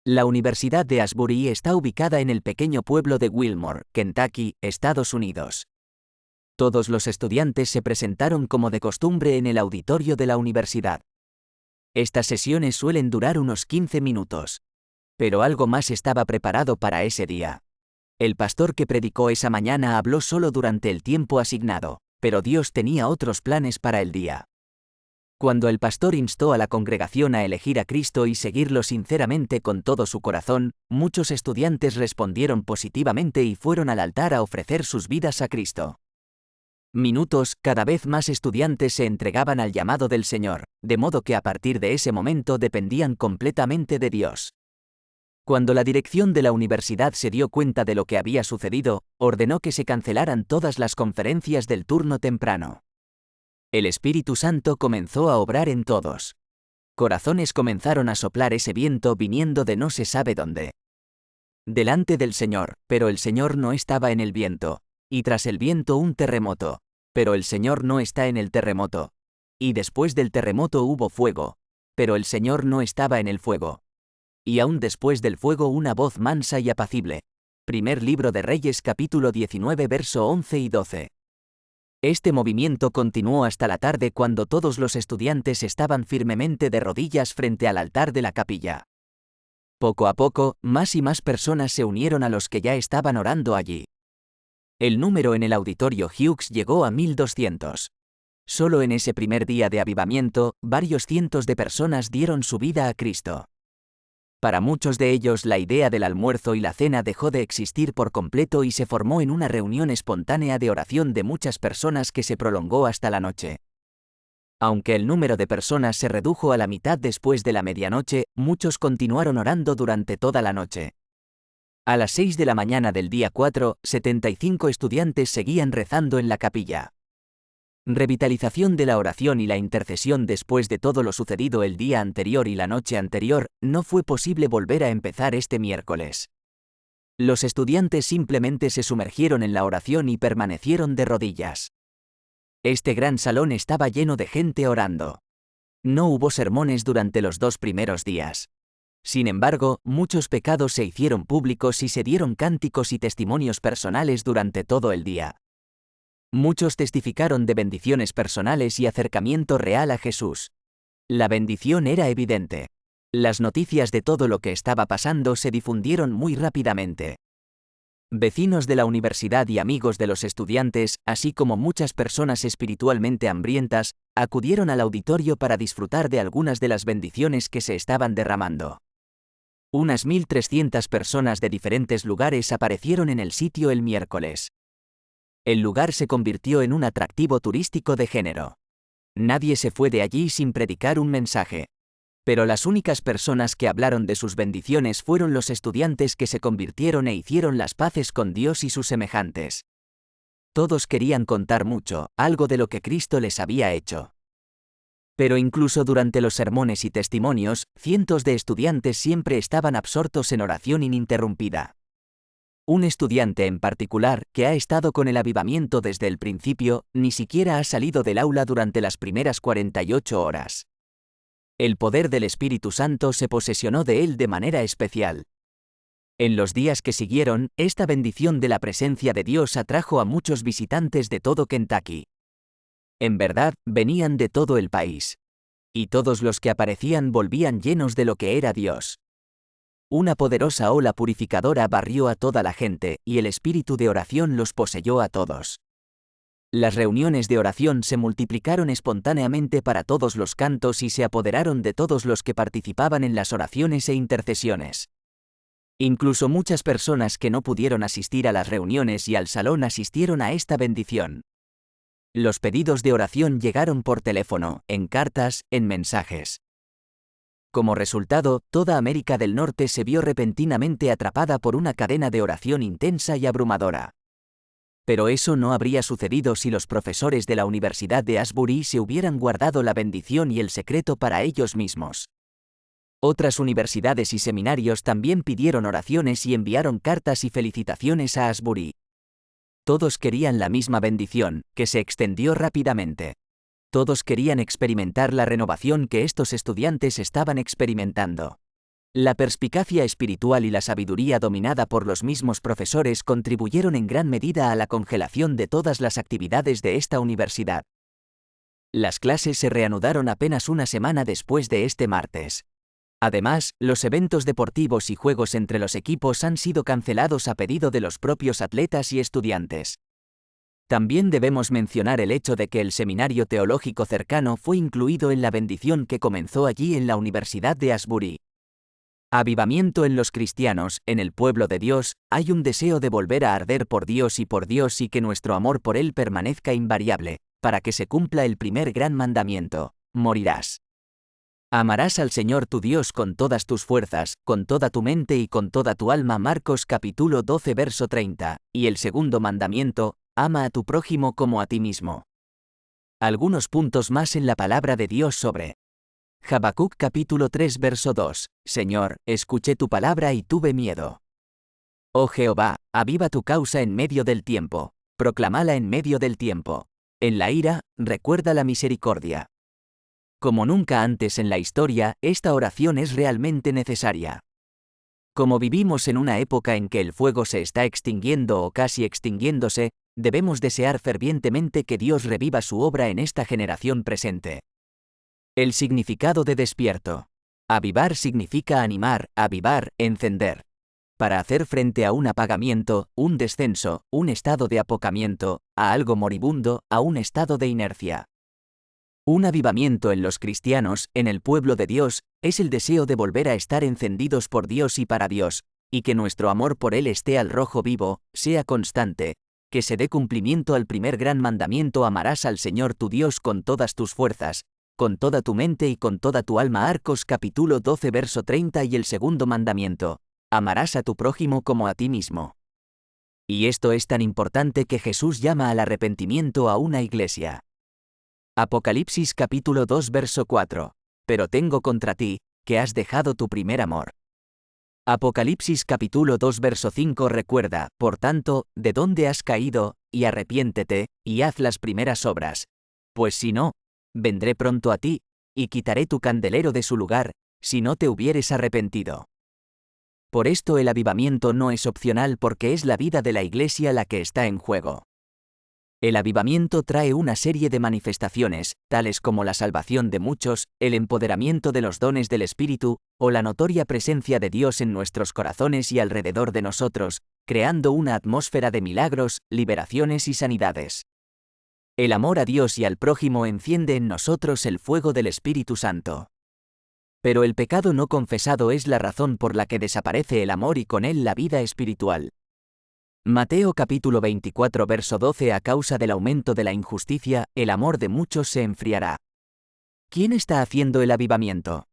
La Universidad de Asbury está ubicada en el pequeño pueblo de Wilmore, Kentucky, Estados Unidos. Todos los estudiantes se presentaron como de costumbre en el auditorio de la universidad. Estas sesiones suelen durar unos 15 minutos. Pero algo más estaba preparado para ese día. El pastor que predicó esa mañana habló solo durante el tiempo asignado, pero Dios tenía otros planes para el día. Cuando el pastor instó a la congregación a elegir a Cristo y seguirlo sinceramente con todo su corazón, muchos estudiantes respondieron positivamente y fueron al altar a ofrecer sus vidas a Cristo. Cada vez más estudiantes se entregaban al llamado del Señor, de modo que a partir de ese momento dependían completamente de Dios. Cuando la dirección de la universidad se dio cuenta de lo que había sucedido, ordenó que se cancelaran todas las conferencias del turno temprano. El Espíritu Santo comenzó a obrar en todos. Corazones comenzaron a soplar ese viento viniendo de no se sabe dónde. Delante del Señor, pero el Señor no estaba en el viento. Y tras el viento un terremoto, pero el Señor no está en el terremoto. Y después del terremoto hubo fuego, pero el Señor no estaba en el fuego. Y aún después del fuego una voz mansa y apacible. Primer libro de Reyes capítulo 19 verso 11 y 12. Este movimiento continuó hasta la tarde cuando todos los estudiantes estaban firmemente de rodillas frente al altar de la capilla. Poco a poco, más y más personas se unieron a los que ya estaban orando allí. El número en el auditorio Hughes llegó a 1200. Solo en ese primer día de avivamiento, varios cientos de personas dieron su vida a Cristo. Para muchos de ellos la idea del almuerzo y la cena dejó de existir por completo y se formó en una reunión espontánea de oración de muchas personas que se prolongó hasta la noche. Aunque el número de personas se redujo a la mitad después de la medianoche, muchos continuaron orando durante toda la noche. A las 6 de la mañana del día 4, 75 estudiantes seguían rezando en la capilla. Revitalización de la oración y la intercesión después de todo lo sucedido el día anterior y la noche anterior, no fue posible volver a empezar este miércoles. Los estudiantes simplemente se sumergieron en la oración y permanecieron de rodillas. Este gran salón estaba lleno de gente orando. No hubo sermones durante los 2 primeros días. Sin embargo, muchos pecados se hicieron públicos y se dieron cánticos y testimonios personales durante todo el día. Muchos testificaron de bendiciones personales y acercamiento real a Jesús. La bendición era evidente. Las noticias de todo lo que estaba pasando se difundieron muy rápidamente. Vecinos de la universidad y amigos de los estudiantes, así como muchas personas espiritualmente hambrientas, acudieron al auditorio para disfrutar de algunas de las bendiciones que se estaban derramando. Unas 1300 personas de diferentes lugares aparecieron en el sitio el miércoles. El lugar se convirtió en un atractivo turístico de género. Nadie se fue de allí sin predicar un mensaje. Pero las únicas personas que hablaron de sus bendiciones fueron los estudiantes que se convirtieron e hicieron las paces con Dios y sus semejantes. Todos querían contar mucho, algo de lo que Cristo les había hecho. Pero incluso durante los sermones y testimonios, cientos de estudiantes siempre estaban absortos en oración ininterrumpida. Un estudiante en particular, que ha estado con el avivamiento desde el principio, ni siquiera ha salido del aula durante las primeras 48 horas. El poder del Espíritu Santo se posesionó de él de manera especial. En los días que siguieron, esta bendición de la presencia de Dios atrajo a muchos visitantes de todo Kentucky. En verdad, venían de todo el país. Y todos los que aparecían volvían llenos de lo que era Dios. Una poderosa ola purificadora barrió a toda la gente, y el espíritu de oración los poseyó a todos. Las reuniones de oración se multiplicaron espontáneamente para todos los cantos y se apoderaron de todos los que participaban en las oraciones e intercesiones. Incluso muchas personas que no pudieron asistir a las reuniones y al salón asistieron a esta bendición. Los pedidos de oración llegaron por teléfono, en cartas, en mensajes. Como resultado, toda América del Norte se vio repentinamente atrapada por una cadena de oración intensa y abrumadora. Pero eso no habría sucedido si los profesores de la Universidad de Asbury se hubieran guardado la bendición y el secreto para ellos mismos. Otras universidades y seminarios también pidieron oraciones y enviaron cartas y felicitaciones a Asbury. Todos querían la misma bendición, que se extendió rápidamente. Todos querían experimentar la renovación que estos estudiantes estaban experimentando. La perspicacia espiritual y la sabiduría dominada por los mismos profesores contribuyeron en gran medida a la congelación de todas las actividades de esta universidad. Las clases se reanudaron apenas una semana después de este martes. Además, los eventos deportivos y juegos entre los equipos han sido cancelados a pedido de los propios atletas y estudiantes. También debemos mencionar el hecho de que el seminario teológico cercano fue incluido en la bendición que comenzó allí en la Universidad de Asbury. Avivamiento en los cristianos, en el pueblo de Dios, hay un deseo de volver a arder por Dios y que nuestro amor por Él permanezca invariable, para que se cumpla el primer gran mandamiento: morirás. Amarás al Señor tu Dios con todas tus fuerzas, con toda tu mente y con toda tu alma. Marcos capítulo 12 verso 30, y el segundo mandamiento: ama a tu prójimo como a ti mismo. Algunos puntos más en la palabra de Dios sobre Habacuc capítulo 3 verso 2, Señor, escuché tu palabra y tuve miedo. Oh Jehová, aviva tu causa en medio del tiempo, proclámala en medio del tiempo. En la ira, recuerda la misericordia. Como nunca antes en la historia, esta oración es realmente necesaria. Como vivimos en una época en que el fuego se está extinguiendo o casi extinguiéndose, debemos desear fervientemente que Dios reviva su obra en esta generación presente. El significado de despierto. Avivar significa animar, avivar, encender. Para hacer frente a un apagamiento, un descenso, un estado de apocamiento, a algo moribundo, a un estado de inercia. Un avivamiento en los cristianos, en el pueblo de Dios, es el deseo de volver a estar encendidos por Dios y para Dios, y que nuestro amor por Él esté al rojo vivo, sea constante, que se dé cumplimiento al primer gran mandamiento: amarás al Señor tu Dios con todas tus fuerzas, con toda tu mente y con toda tu alma. Marcos capítulo 12 verso 30 y el segundo mandamiento: amarás a tu prójimo como a ti mismo. Y esto es tan importante que Jesús llama al arrepentimiento a una iglesia. Apocalipsis capítulo 2 verso 4. Pero tengo contra ti, que has dejado tu primer amor. Apocalipsis capítulo 2 verso 5. Recuerda, por tanto, de dónde has caído, y arrepiéntete, y haz las primeras obras. Pues si no, vendré pronto a ti, y quitaré tu candelero de su lugar, si no te hubieres arrepentido. Por esto el avivamiento no es opcional, porque es la vida de la iglesia la que está en juego. El avivamiento trae una serie de manifestaciones, tales como la salvación de muchos, el empoderamiento de los dones del Espíritu, o la notoria presencia de Dios en nuestros corazones y alrededor de nosotros, creando una atmósfera de milagros, liberaciones y sanidades. El amor a Dios y al prójimo enciende en nosotros el fuego del Espíritu Santo. Pero el pecado no confesado es la razón por la que desaparece el amor y con él la vida espiritual. Mateo capítulo 24 verso 12. A causa del aumento de la injusticia, el amor de muchos se enfriará. ¿Quién está haciendo el avivamiento?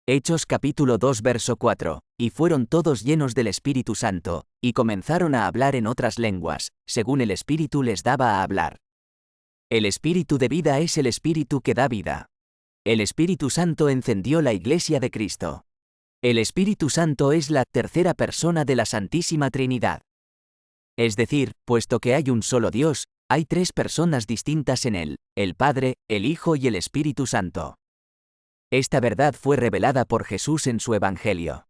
Hechos capítulo 2 verso 4. Y fueron todos llenos del Espíritu Santo, y comenzaron a hablar en otras lenguas, según el Espíritu les daba a hablar. El Espíritu de vida es el Espíritu que da vida. El Espíritu Santo encendió la Iglesia de Cristo. El Espíritu Santo es la tercera persona de la Santísima Trinidad. Es decir, puesto que hay un solo Dios, hay tres personas distintas en Él: el Padre, el Hijo y el Espíritu Santo. Esta verdad fue revelada por Jesús en su Evangelio.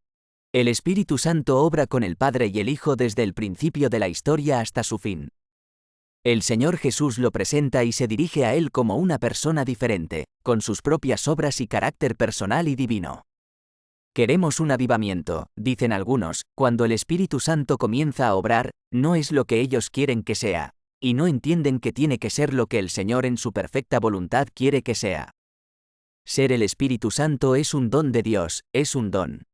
El Espíritu Santo obra con el Padre y el Hijo desde el principio de la historia hasta su fin. El Señor Jesús lo presenta y se dirige a Él como una persona diferente, con sus propias obras y carácter personal y divino. Queremos un avivamiento, dicen algunos, cuando el Espíritu Santo comienza a obrar, no es lo que ellos quieren que sea, y no entienden que tiene que ser lo que el Señor en su perfecta voluntad quiere que sea. Ser el Espíritu Santo es un don de Dios, es un don.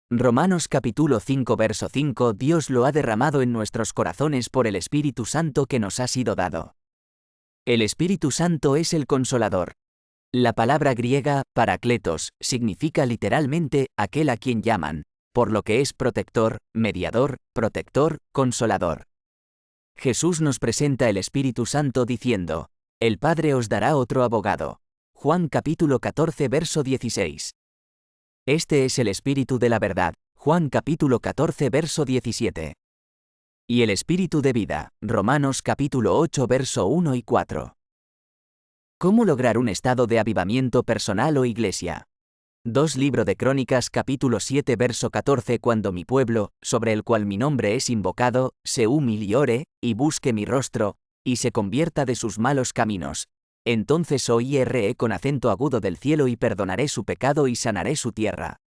Romanos capítulo 5 verso 5. Dios lo ha derramado en nuestros corazones por el Espíritu Santo que nos ha sido dado. El Espíritu Santo es el Consolador. La palabra griega, parakletos, significa literalmente aquel a quien llaman, por lo que es protector, mediador, protector, consolador. Jesús nos presenta el Espíritu Santo diciendo: el Padre os dará otro abogado. Juan capítulo 14 verso 16. Este es el Espíritu de la verdad. Juan capítulo 14 verso 17. Y el Espíritu de vida. Romanos capítulo 8 verso 1 y 4. ¿Cómo lograr un estado de avivamiento personal o iglesia? 2 Libro de Crónicas capítulo 7 verso 14 Cuando mi pueblo, sobre el cual mi nombre es invocado, se humille y ore, y busque mi rostro, y se convierta de sus malos caminos. Entonces oiré con acento agudo del cielo y perdonaré su pecado y sanaré su tierra.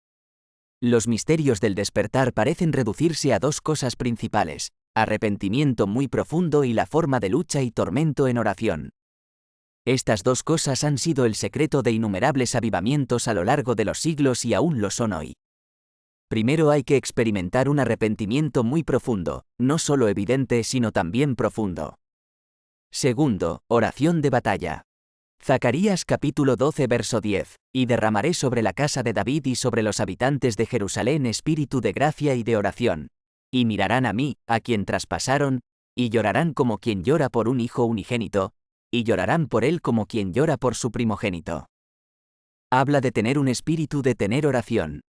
Los misterios del despertar parecen reducirse a 2 cosas principales: arrepentimiento muy profundo y la forma de lucha y tormento en oración. Estas 2 cosas han sido el secreto de innumerables avivamientos a lo largo de los siglos y aún lo son hoy. Primero hay que experimentar un arrepentimiento muy profundo, no solo evidente sino también profundo. Segundo, oración de batalla. Zacarías capítulo 12 verso 10, y derramaré sobre la casa de David y sobre los habitantes de Jerusalén espíritu de gracia y de oración. Y mirarán a mí, a quien traspasaron, y llorarán como quien llora por un hijo unigénito, y llorarán por él como quien llora por su primogénito. Habla de tener un espíritu de tener oración.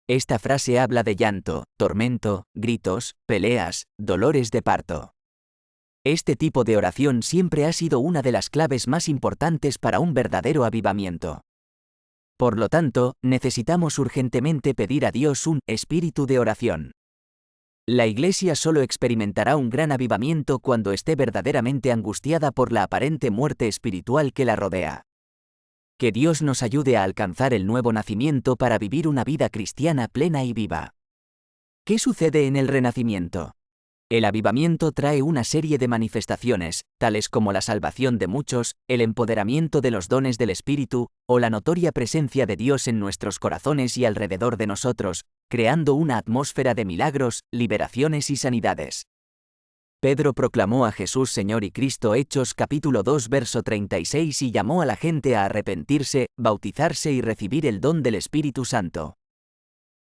Esta frase habla de llanto, tormento, gritos, peleas, dolores de parto. Este tipo de oración siempre ha sido una de las claves más importantes para un verdadero avivamiento. Por lo tanto, necesitamos urgentemente pedir a Dios un espíritu de oración. La Iglesia solo experimentará un gran avivamiento cuando esté verdaderamente angustiada por la aparente muerte espiritual que la rodea. Que Dios nos ayude a alcanzar el nuevo nacimiento para vivir una vida cristiana plena y viva. ¿Qué sucede en el renacimiento? El avivamiento trae una serie de manifestaciones, tales como la salvación de muchos, el empoderamiento de los dones del Espíritu, o la notoria presencia de Dios en nuestros corazones y alrededor de nosotros, creando una atmósfera de milagros, liberaciones y sanidades. Pedro proclamó a Jesús Señor y Cristo. Hechos capítulo 2 verso 36 y llamó a la gente a arrepentirse, bautizarse y recibir el don del Espíritu Santo.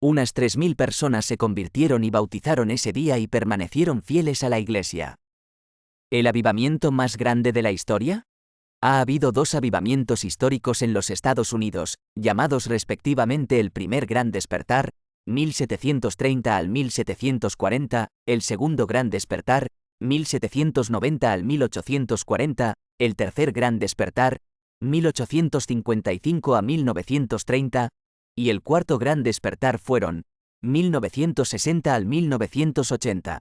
Unas 3.000 personas se convirtieron y bautizaron ese día y permanecieron fieles a la Iglesia. ¿El avivamiento más grande de la historia? Ha habido 2 avivamientos históricos en los Estados Unidos, llamados respectivamente el primer Gran Despertar, 1730 al 1740, el segundo Gran Despertar, 1790 al 1840, el tercer Gran Despertar, 1855 a 1930, y el cuarto Gran Despertar fueron 1960 al 1980.